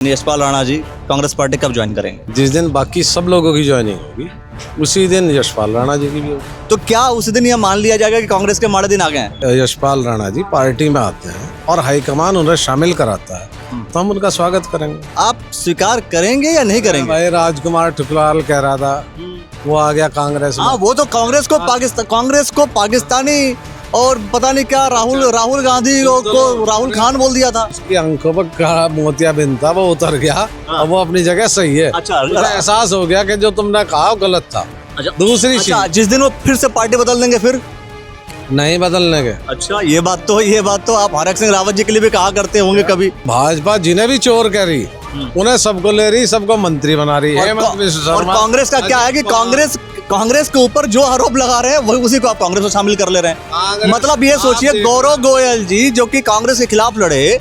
Yashpal Rana ji Congress party कब join करेंगे? जिस दिन बाकी सब लोगों की ज्वाइनिंग होगी उसी दिन यशपाल राणा जी की भी होगी। तो क्या उस दिन यह मान लिया जाएगा कि कांग्रेस के माड़े दिन आ गए हैं? यशपाल राणा जी पार्टी में आते हैं और हाईकमान उन्हें शामिल कराता है तो हम उनका स्वागत करेंगे। आप स्वीकार करेंगे या नहीं करेंगे? भाई राजकुमार ठुकराल कह रहा था वो आ गया कांग्रेस में। हाँ, वो तो कांग्रेस को पाकिस्तानी और पता नहीं क्या राहुल गांधी को राहुल खान बोल दिया था। उसकी आंखों पर का मोतियाबिंद था वो उतर गया और वो अपनी जगह सही है। अच्छा, मुझे एहसास हो गया कि जो तुमने कहा वो गलत था। दूसरी चीज जिस दिन वो फिर से पार्टी बदल देंगे फिर नहीं बदलने के। अच्छा, ये बात तो आप हरक सिंह रावत जी के लिए भी कहा करते होंगे कभी। भाजपा जिन्हें भी चोर कह रही उन्हें सबको ले रही, सबको मंत्री बना रही है। और कांग्रेस का क्या है कि कांग्रेस के ऊपर जो आरोप लगा रहे हैं वही उसी को आप कांग्रेस में शामिल कर ले रहे हैं। मतलब ये सोचिए, गौरव गोयल जी जो कि कांग्रेस के खिलाफ लड़े,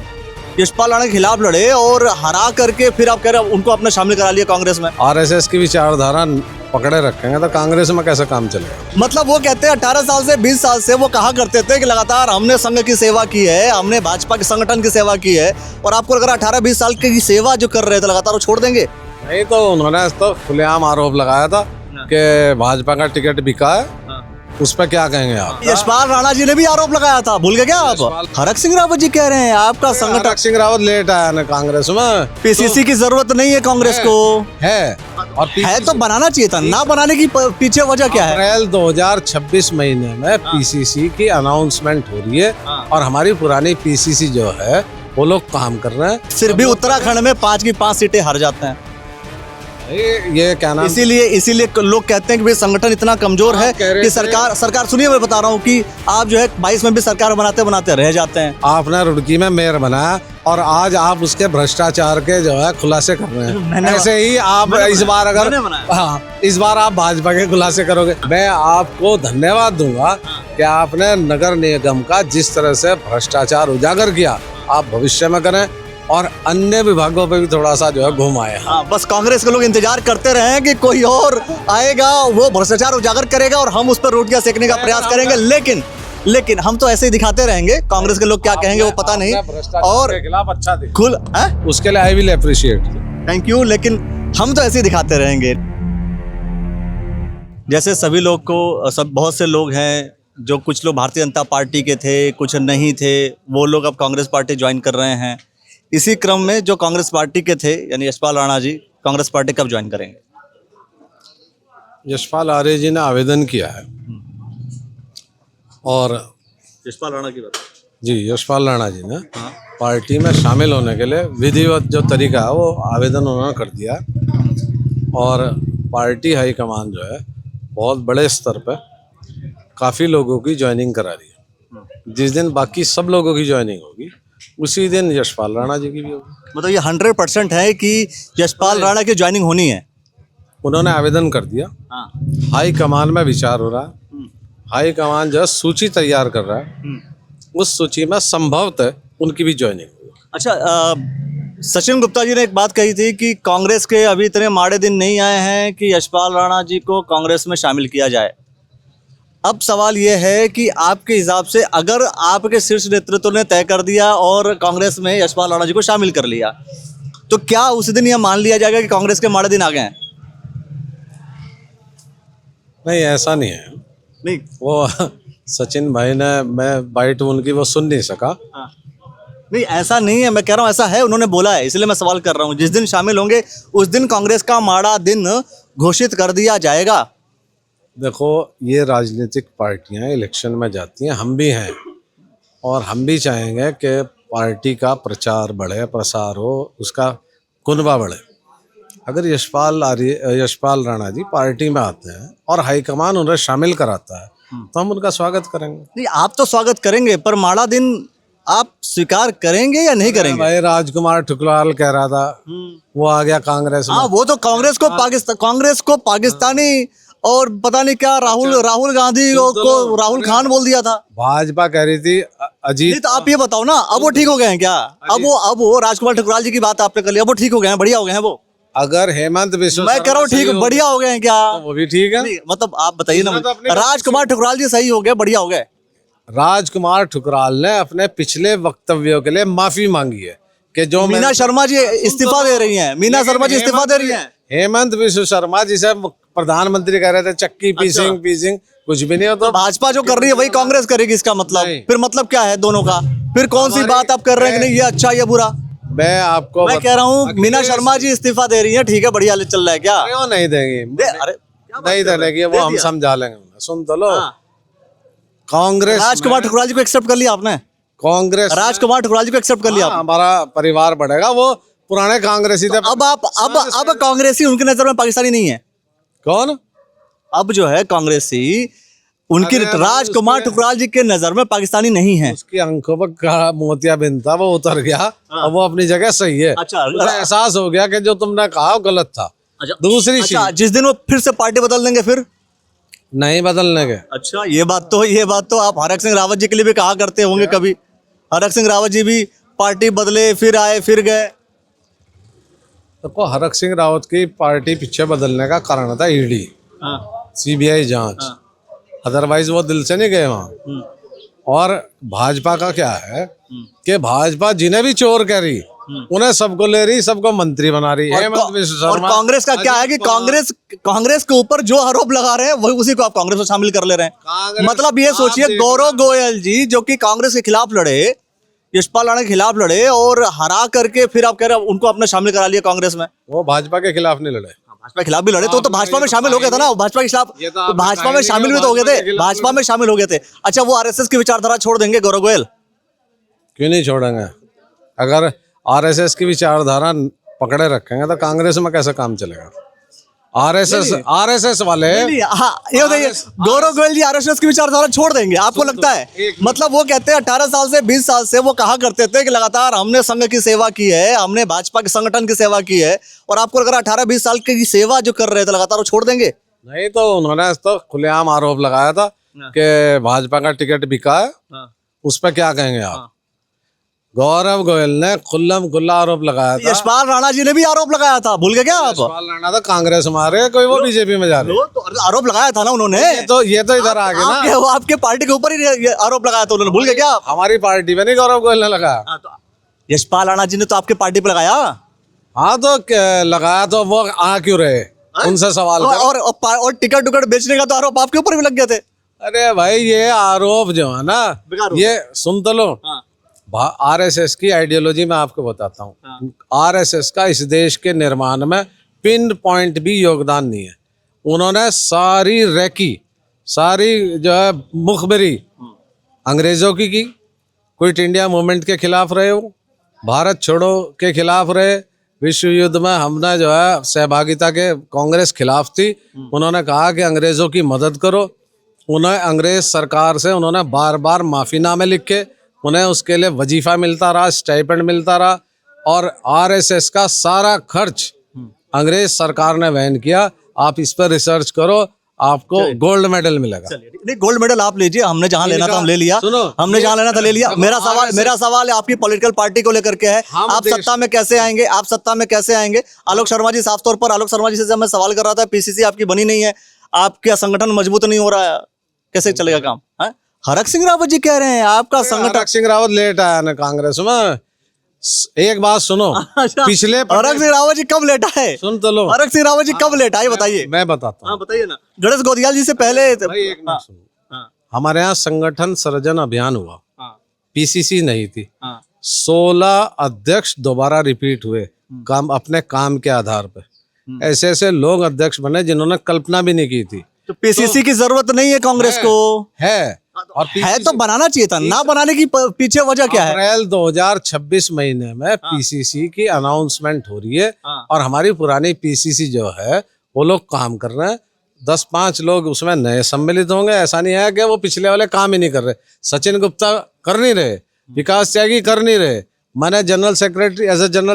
यशपाल राणा के खिलाफ लड़े और हरा करके फिर आप कह रहे हैं उनको अपने शामिल करा लिया कांग्रेस में। आरएसएस की विचारधारा पकड़े रखेंगे तो कांग्रेस में कैसे काम चलेगा? मतलब वो कहते हैं 18 साल से 20 साल से वो कहा करते थे कि लगातार हमने संघ की सेवा की है, हमने भाजपा के संगठन की सेवा की है, और आपको अगर 18-20 साल की सेवा जो कर रहे थे लगातार वो छोड़ देंगे? नहीं, तो उन्होंने तो खुलेआम आरोप लगाया था कि भाजपा का टिकट बिका है। उस पर क्या कहेंगे आप? यशपाल राणा जी ने भी आरोप लगाया था, भूल गए क्या आप? हरक सिंह रावत जी कह रहे हैं आपका संगठन। हरक सिंह रावत लेट आया ना कांग्रेस में। पीसीसी की जरूरत नहीं है कांग्रेस को। है और है तो बनाना चाहिए था, ना बनाने की पीछे वजह क्या है? अप्रैल 2026 महीने में पीसीसी की अनाउंसमेंट हो रही है और हमारी पुरानी पीसीसी जो है वो लोग काम कर रहे हैं। फिर भी उत्तराखंड में 5 की 5 सीटें हार जाते हैं। ये क्या नाम? इसीलिए लोग कहते हैं कि भाई संगठन इतना कमजोर है कि सरकार सुनिए, मैं बता रहा हूँ कि आप जो है 22 में भी सरकार बनाते रह जाते हैं। आपने रुड़की में मेयर बनाया और आज आप उसके भ्रष्टाचार के जो है खुलासे कर रहे हैं। ऐसे ही आप इस बार अगर इस बार आप भाजपा के खुलासे करोगे, मैं आपको धन्यवाद दूंगा कि आपने नगर निगम का जिस तरह से भ्रष्टाचार उजागर किया आप भविष्य में करें और अन्य विभागों पे भी थोड़ा सा जो है घूम आए। हाँ, बस कांग्रेस के लोग इंतजार करते रहे कि कोई और आएगा, वो भ्रष्टाचार उजागर करेगा और हम उस पर रोटियां सेकने का प्रयास करेंगे। लेकिन हम तो ऐसे ही दिखाते रहेंगे। कांग्रेस के लोग क्या कहेंगे वो पता नहीं। और खिलाफ अच्छा खुल उसके लिए I will appreciate, thank you. लेकिन हम तो ऐसे ही दिखाते रहेंगे। जैसे सभी लोग को बहुत से लोग हैं जो कुछ लोग भारतीय जनता पार्टी के थे, कुछ नहीं थे, वो लोग अब कांग्रेस पार्टी ज्वाइन कर रहे हैं। इसी क्रम में जो कांग्रेस पार्टी के थे यानी यशपाल राणा जी कांग्रेस पार्टी कब ज्वाइन करेंगे? यशपाल आर्य जी ने आवेदन किया है और यशपाल राणा की बात जी यशपाल राणा जी ने पार्टी में शामिल होने के लिए विधिवत जो तरीका है वो आवेदन उन्होंने कर दिया और पार्टी हाईकमान जो है बहुत बड़े स्तर पर काफ़ी लोगों की ज्वाइनिंग करा रही है। जिस दिन बाकी सब लोगों की ज्वाइनिंग होगी उसी दिन यशपाल राणा जी की भी होगी। मतलब ये 100% है कि यशपाल राणा की ज्वाइनिंग होनी है। उन्होंने आवेदन कर दिया, हाई कमान में विचार हो रहा है, हाई कमान जो सूची तैयार कर रहा है, उस सूची में संभवतः उनकी भी ज्वाइनिंग होगी। अच्छा, सचिन गुप्ता जी ने एक बात कही थी कि कांग्रेस के अभी इतने माड़े दिन नहीं आए हैं कि यशपाल राणा जी को कांग्रेस में शामिल किया जाए। अब सवाल ये है कि आपके हिसाब से अगर आपके शीर्ष नेतृत्व ने तय कर दिया और कांग्रेस में यशपाल राणा जी को शामिल कर लिया तो क्या उस दिन यह मान लिया जाएगा कि कांग्रेस के माड़े दिन आ गए हैं? नहीं, ऐसा नहीं है। नहीं, वो सचिन भाई ने मैं बाइट उनकी वो सुन नहीं सका। नहीं, ऐसा नहीं है, मैं कह रहा हूँ ऐसा है, उन्होंने बोला है, इसलिए मैं सवाल कर रहा हूँ। जिस दिन शामिल होंगे उस दिन कांग्रेस का माड़ा दिन घोषित कर दिया जाएगा। देखो, ये राजनीतिक पार्टियां इलेक्शन में जाती हैं, हम भी हैं और हम भी चाहेंगे कि पार्टी का प्रचार बढ़े, प्रसार हो, उसका कुनबा बढ़े। अगर यशपाल राणा जी पार्टी में आते हैं और हाईकमान उन्हें शामिल कराता है तो हम उनका स्वागत करेंगे। नहीं, आप तो स्वागत करेंगे, पर माड़ा दिन आप स्वीकार करेंगे या नहीं करेंगे? भाई राजकुमार ठुकराल कह रहा था वो आ गया कांग्रेस में। हाँ, वो तो कांग्रेस को पाकिस्तानी और पता नहीं क्या राहुल गांधी को राहुल खान बोल दिया था। भाजपा कह रही थी अजीत। तो आप ये बताओ ना, अब वो ठीक हो गए हैं क्या? अब वो राजकुमार ठुकराल जी की बात आपने कर लिया, अब वो ठीक हो गए हैं, बढ़िया हो गए हैं वो? अगर हेमंत बिश्व मैं कह रहा हूँ ठीक, बढ़िया हो गए हैं क्या? तो वो भी ठीक है। मतलब आप बताइए ना, राजकुमार ठुकराल जी सही हो गए, बढ़िया हो गए? राजकुमार ठुकराल ने अपने पिछले वक्तव्यों के लिए माफी मांगी है कि जो मीना शर्मा जी इस्तीफा दे रही हैं, मीना शर्मा जी इस्तीफा दे रही हैं। हेमंत विश्व शर्मा जिसे प्रधानमंत्री कह रहे थे चक्की पीसिंग कुछ भी नहीं होता। तो भाजपा जो कर रही है वही कांग्रेस करेगी, इसका मतलब नहीं। फिर मतलब क्या है दोनों का? फिर कौन सी बात आप कर रहे हैं कि नहीं ये अच्छा ये बुरा? मैं आपको मैं कह रहा हूँ मीना शर्मा जी इस्तीफा दे रही है, ठीक है, बढ़िया चल रहा है क्या? क्यों नहीं देंगी? अरे नहीं देंगे, वो हम समझा लेंगे। सुन तो लो, कांग्रेस राजकुमार ठकुराल जी को एक्सेप्ट कर लिया आपने? कांग्रेस राजकुमार ठकुराल जी को एक्सेप्ट कर लिया आपने? हमारा परिवार बढ़ेगा। वो पुराने कांग्रेसी थे। अब कांग्रेसी उनकी नजर में पाकिस्तानी नहीं है। कौन? अब जो है कांग्रेसी उनकी राजकुमार ठकुराल जी के नजर में पाकिस्तानी नहीं है। उसकी आंखों पर काला मोतिया बिंद था, वो उतर गया। अब वो अपनी जगह सही है। अच्छा, उसे एहसास हो गया कि जो तुमने कहा वो गलत था। दूसरी चीज, जिस दिन वो फिर से पार्टी बदल देंगे फिर नहीं बदलने के। अच्छा, ये बात तो आप हरक सिंह रावत जी के लिए भी कहा करते होंगे कभी। हरक सिंह रावत जी भी पार्टी बदले, फिर आए फिर गए। तो हरक सिंह रावत की पार्टी पीछे बदलने का कारण था ईडी, सीबीआई जांच। अदरवाइज वो दिल से नहीं गए वहां। और भाजपा का क्या है कि भाजपा जिन्हें भी चोर कह रही उन्हें सबको ले रही, सबको मंत्री बना रही है। और कांग्रेस का क्या है कि कांग्रेस के ऊपर जो आरोप लगा रहे हैं वही उसी को आप कांग्रेस में शामिल कर ले रहे हैं। मतलब ये सोचिए, गौरव गोयल जी जो कि कांग्रेस के खिलाफ लड़े, यशपाल राणा के खिलाफ लड़े और हरा करके फिर आप कह रहे हैं उनको अपने शामिल करा लिया कांग्रेस में। वो भाजपा के खिलाफ नहीं लड़े, भाजपा के खिलाफ भी लड़े तो भाजपा में शामिल हो गया था ना। भाजपा के खिलाफ तो भाजपा में शामिल भी तो हो गए थे, भाजपा में शामिल हो गए थे। अच्छा, वो आरएसएस की विचारधारा छोड़ देंगे गौरव गोयल? क्यों नहीं छोड़ेंगे? अगर आरएसएस की विचारधारा पकड़े रखेंगे तो कांग्रेस में कैसे काम चलेगा? आरएसएस वाले हाँ, ये बताइए, गौरव गोयल जी आरएसएस की विचारधारा छोड़ देंगे आपको लगता है? मतलब वो कहते हैं 18 साल से 20 साल से वो कहा करते थे कि लगातार हमने संघ की सेवा की है, हमने भाजपा के संगठन की सेवा की है, और आपको अगर 18-20 साल की सेवा जो कर रहे थे लगातार वो छोड़ देंगे? नहीं, तो उन्होंने तो खुलेआम आरोप लगाया था कि भाजपा का टिकट बिका है। उस पर क्या कहेंगे आप? गौरव गोयल ने खुल्ला आरोप लगाया था। यशपाल राणा जी ने भी आरोप लगाया था, भूल गए क्या आप? यशपाल राणा तो कांग्रेस में आ रहे हैं, कोई वो बीजेपी में जा रहे हैं। तो आरोप लगाया था ना उन्होंने। ये तो इधर आ गए ना। वो आपके पार्टी के ऊपर ही ये आरोप लगाया था उन्होंने, भूल गए क्या आप? हमारी पार्टी में नहीं गौरव गोयल ने लगाया। यशपाल राणा जी ने तो आपके पार्टी पे लगाया। हाँ, तो लगाया तो वो आ क्यों रहे? उनसे सवाल करो। और टिकट बेचने का तो आरोप आपके ऊपर भी लग गए थे। अरे भाई, ये आरोप जो है ना, ये सुन तो लो। आरएसएस की आइडियोलॉजी मैं आपको बताता हूँ। आरएसएस का इस देश के निर्माण में पिन पॉइंट भी योगदान नहीं है। उन्होंने सारी रैकी, सारी जो है मुखबिरी अंग्रेजों की क्विट इंडिया मूवमेंट के खिलाफ रहे हो, भारत छोड़ो के खिलाफ रहे, विश्व युद्ध में हमने जो है सहभागिता के कांग्रेस खिलाफ थी। उन्होंने कहा कि अंग्रेजों की मदद करो। उन्हें अंग्रेज सरकार से उन्होंने बार बार माफीनामे लिखे, उन्हें उसके लिए वजीफा मिलता रहा, स्टाइपेंड मिलता रहा, और आरएसएस का सारा खर्च अंग्रेज सरकार ने वहन किया। आप इस पर रिसर्च करो, आपको गोल्ड मेडल मिलेगा। नहीं, गोल्ड मेडल आप लीजिए, हमने जहां लेना था हम ले लिया, हमने जहां लेना था ले लिया। मेरा सवाल आपकी पॉलिटिकल पार्टी को लेकर के है। आप सत्ता में कैसे आएंगे? आप सत्ता में कैसे आएंगे? आलोक शर्मा जी, साफ तौर पर आलोक शर्मा जी से जब मैं सवाल कर रहा था, पीसीसी आपकी बनी नहीं है, आपका संगठन मजबूत नहीं हो रहा है, कैसे चलेगा काम? हरक सिंह रावत जी कह रहे हैं आपका संगठन। हरक सिंह रावत लेट आया ना कांग्रेस में। एक बात सुनो, पिछले हरक सिंह रावत जी कब लेट आए? सुन तो लो, हरक सिंह रावत जी कब लेट आए बताइए। मैं बताता हूँ। बताइए ना। गणेश गोदियाल जी से पहले एक मिनट सुनो। हमारे यहाँ संगठन सृजन अभियान हुआ, पीसीसी नहीं थी। 16 अध्यक्ष दोबारा रिपीट हुए अपने काम के आधार पर। ऐसे ऐसे लोग अध्यक्ष बने जिन्होंने कल्पना भी नहीं की थी। तो पीसीसी की जरूरत नहीं है कांग्रेस को? और है तो बनाना चाहिए था, ना बनाने की पीछे वजह क्या है? अप्रैल 2026 महीने में पीसीसी की अनाउंसमेंट हो रही है, और हमारी पुरानी पीसीसी जो है वो लोग काम कर रहे हैं। 10-5 लोग उसमें नए सम्मिलित होंगे। ऐसा नहीं है कि वो पिछले वाले काम ही नहीं कर रहे। सचिन गुप्ता कर नहीं रहे, विकास त्यागी कर नहीं रहे, मैंने जनरल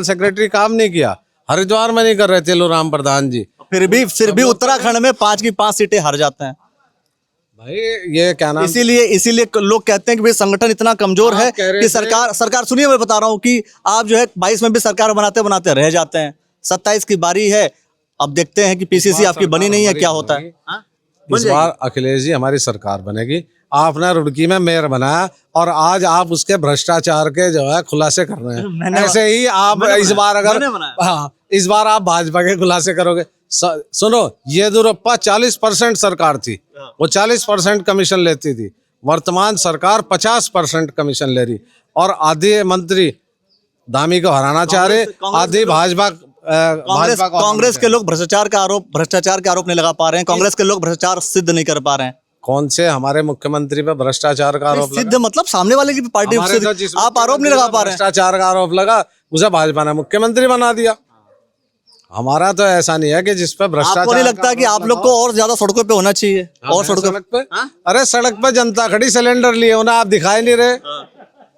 सेक्रेटरी काम नहीं किया, हरिद्वार में नहीं कर रहे तेलूराम प्रधान जी। फिर भी उत्तराखंड में 5 की 5 सीटें हार जाते हैं भाई। ये क्या नाम, इसीलिए लोग कहते हैं कि भाई संगठन इतना कमजोर है कि सरकार सुनिए, मैं बता रहा हूँ कि आप जो है 22 में भी सरकार बनाते बनाते रह जाते हैं। 27 की बारी है, अब देखते हैं कि पीसीसी आपकी बनी नहीं है, क्या होता है। इस बार अखिलेश जी हमारी सरकार बनेगी। आपने रुड़की में मेयर बनाया और आज आप उसके भ्रष्टाचार के जो है खुलासे कर रहे हैं। ऐसे ही आप इस बार अगर हाँ इस बार आप भाजपा के खुलासे करोगे। सुनो, येदियुरप्पा 40% सरकार थी, वो 40% कमीशन लेती थी। वर्तमान सरकार 50% कमीशन ले रही और आधे मंत्री धामी को हराना चाह रहे, आधे भाजपा कांग्रेस के लोग भ्रष्टाचार के आरोप नहीं लगा पा रहे हैं। कांग्रेस के लोग भ्रष्टाचार सिद्ध नहीं कर पा रहे हैं। कौन से हमारे मुख्यमंत्री पे भ्रष्टाचार का आरोप सिद्ध मतलब सामने वाले की पार्टी से आप आरोप नहीं लगा पा रहे हैं। भ्रष्टाचार का आरोप लगा, उसे भाजपा ने मुख्यमंत्री बना दिया। हमारा तो ऐसा नहीं है कि जिस पे भ्रष्टाचार। आपको नहीं लगता कि आप लोग को और ज्यादा सड़कों पे होना चाहिए? और सड़क पे अरे सड़क पे जनता खड़ी सिलेंडर लिए, उन्हें आप दिखाई नहीं रहे।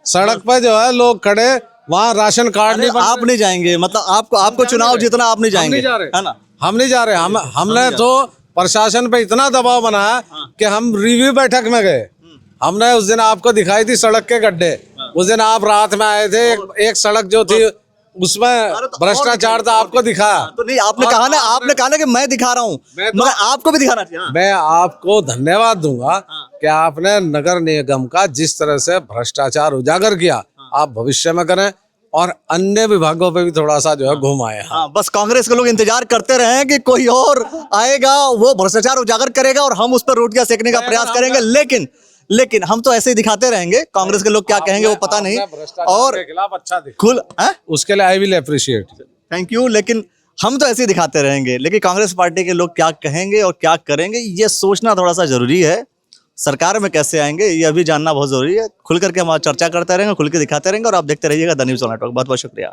सड़क पे जो है लोग खड़े, वहाँ राशन कार्ड नहीं। आप नहीं जाएंगे मतलब आपको चुनाव जीतना, आप नहीं जाएंगे, है ना? हम नहीं जा रहे। हमने तो प्रशासन पे इतना दबाव बनाया कि हम रिव्यू बैठक में गए। हमने उस दिन आपको दिखाई थी सड़क के गड्ढे। उस दिन आप रात में आए थे, एक सड़क जो थी उसमें भ्रष्टाचार था, आपको दिखाया। तो नहीं, आपने कहा ना कि मैं दिखा रहा हूँ, मगर आपको भी दिखाना चाहिए। मैं आपको धन्यवाद दूंगा कि आपने नगर निगम का जिस तरह से भ्रष्टाचार उजागर किया, आप भविष्य में करें और अन्य विभागों पे भी थोड़ा सा जो है घुमाए। हाँ, बस कांग्रेस के लोग इंतजार करते रहे कि कोई और आएगा, वो भ्रष्टाचार उजागर करेगा और हम उस पर रोटियां सेकने का प्रयास करेंगे। लेकिन हम तो ऐसे ही दिखाते रहेंगे। कांग्रेस के लोग क्या कहेंगे वो पता नहीं। और अच्छा खुल उसके लिए I will appreciate, thank you. लेकिन हम तो ऐसे ही दिखाते रहेंगे। लेकिन कांग्रेस पार्टी के लोग क्या कहेंगे और क्या करेंगे, ये सोचना थोड़ा सा जरूरी है। सरकार में कैसे आएंगे ये अभी जानना बहुत जरूरी है। खुल करके हम चर्चा करते रहेंगे, खुल के दिखाते रहेंगे और आप देखते रहिएगा द न्यूज़ ऑन नेटवर्क। बहुत बहुत शुक्रिया।